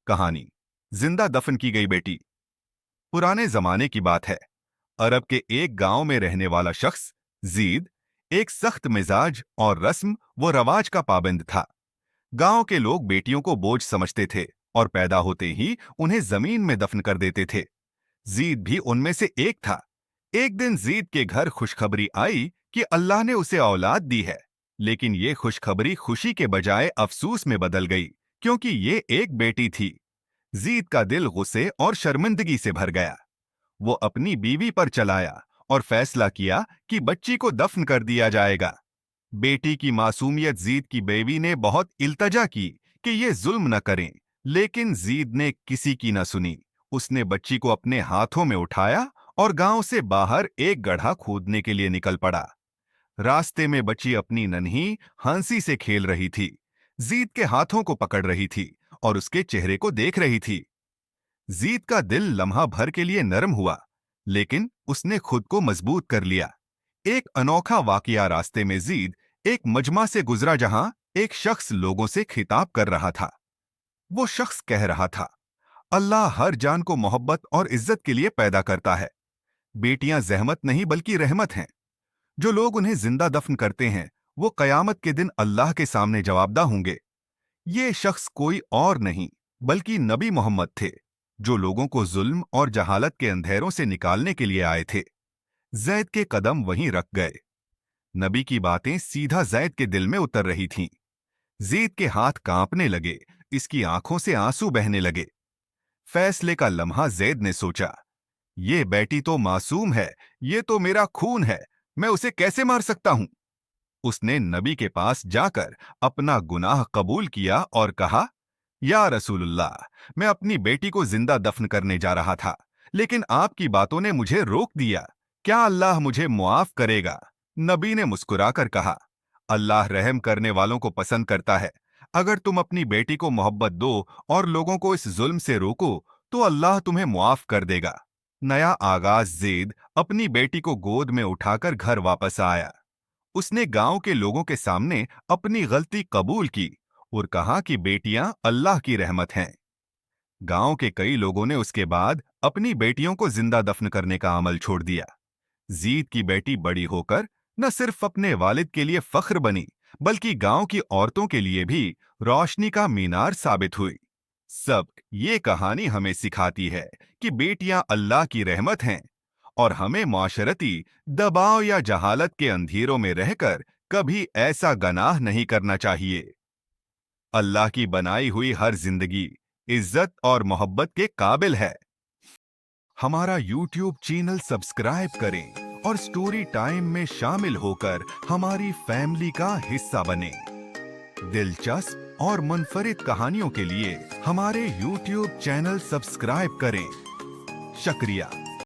कहानी जिंदा दफन की गई बेटी। पुराने जमाने की बात है। अरब के एक गांव में रहने वाला शख्स जीद एक सख्त मिजाज और रस्म व रवाज का पाबंद था। गांव के लोग बेटियों को बोझ समझते थे और पैदा होते ही उन्हें जमीन में दफन कर देते थे। जीद भी उनमें से एक था। एक दिन जीद के घर खुशखबरी आई कि अल्लाह ने उसे औलाद दी है। लेकिन ये खुशखबरी खुशी के बजाय अफसोस में बदल गई, क्योंकि ये एक बेटी थी। जीद का दिल गुस्से और शर्मिंदगी से भर गया। वो अपनी बीवी पर चलाया और फैसला किया कि बच्ची को दफन कर दिया जाएगा। बेटी की मासूमियत जीद की बीवी ने बहुत इल्तजा की कि ये जुल्म न करें, लेकिन जीद ने किसी की न सुनी। उसने बच्ची को अपने हाथों में उठाया और गांव से बाहर एक गड्ढा खोदने के लिए निकल पड़ा। रास्ते में बच्ची अपनी नन्ही हंसी से खेल रही थी, जीद के हाथों को पकड़ रही थी और उसके चेहरे को देख रही थी। जीद का दिल लम्हा भर के लिए नरम हुआ, लेकिन उसने खुद को मजबूत कर लिया। एक अनोखा वाकया रास्ते में जीद एक मजमा से गुजरा जहां एक शख्स लोगों से खिताब कर रहा था। वो शख्स कह रहा था, अल्लाह हर जान को मोहब्बत और इज्जत के लिए पैदा करता है। बेटियां जहमत नहीं बल्कि रहमत हैं। जो लोग उन्हें जिंदा दफन करते हैं वो कयामत के दिन अल्लाह के सामने जवाबदा होंगे। ये शख्स कोई और नहीं बल्कि नबी मोहम्मद थे, जो लोगों को जुल्म और जहालत के अंधेरों से निकालने के लिए आए थे। जैद के कदम वहीं रख गए। नबी की बातें सीधा जैद के दिल में उतर रही थीं। जैद के हाथ कांपने लगे, इसकी आंखों से आंसू बहने लगे। फैसले का लम्हा जैद ने सोचा, ये बेटी तो मासूम है, ये तो मेरा खून है, मैं उसे कैसे मार सकता हूं। उसने नबी के पास जाकर अपना गुनाह कबूल किया और कहा, या रसूलुल्लाह, मैं अपनी बेटी को जिंदा दफन करने जा रहा था, लेकिन आपकी बातों ने मुझे रोक दिया। क्या अल्लाह मुझे मुआफ करेगा? नबी ने मुस्कुराकर कहा, अल्लाह रहम करने वालों को पसंद करता है। अगर तुम अपनी बेटी को मोहब्बत दो और लोगों को इस जुल्म से रोको तो अल्लाह तुम्हें मुआफ कर देगा। नया आगाज ज़ैद अपनी बेटी को गोद में उठाकर घर वापस आया। उसने गांव के लोगों के सामने अपनी गलती कबूल की और कहा कि बेटियां अल्लाह की रहमत हैं। गांव के कई लोगों ने उसके बाद अपनी बेटियों को जिंदा दफन करने का अमल छोड़ दिया। जीद की बेटी बड़ी होकर न सिर्फ अपने वालिद के लिए फख्र बनी, बल्कि गांव की औरतों के लिए भी रोशनी का मीनार साबित हुई। सब ये कहानी हमें सिखाती है कि बेटियां अल्लाह की रहमत हैं और हमें माशरती दबाव या जहालत के अंधेरों में रहकर कभी ऐसा गनाह नहीं करना चाहिए। अल्लाह की बनाई हुई हर जिंदगी इज्जत और मोहब्बत के काबिल है। हमारा YouTube चैनल सब्सक्राइब करें और स्टोरी टाइम में शामिल होकर हमारी फैमिली का हिस्सा बनें। दिलचस्प और मुनफरिद कहानियों के लिए हमारे YouTube चैनल सब्सक्राइब करें। शुक्रिया।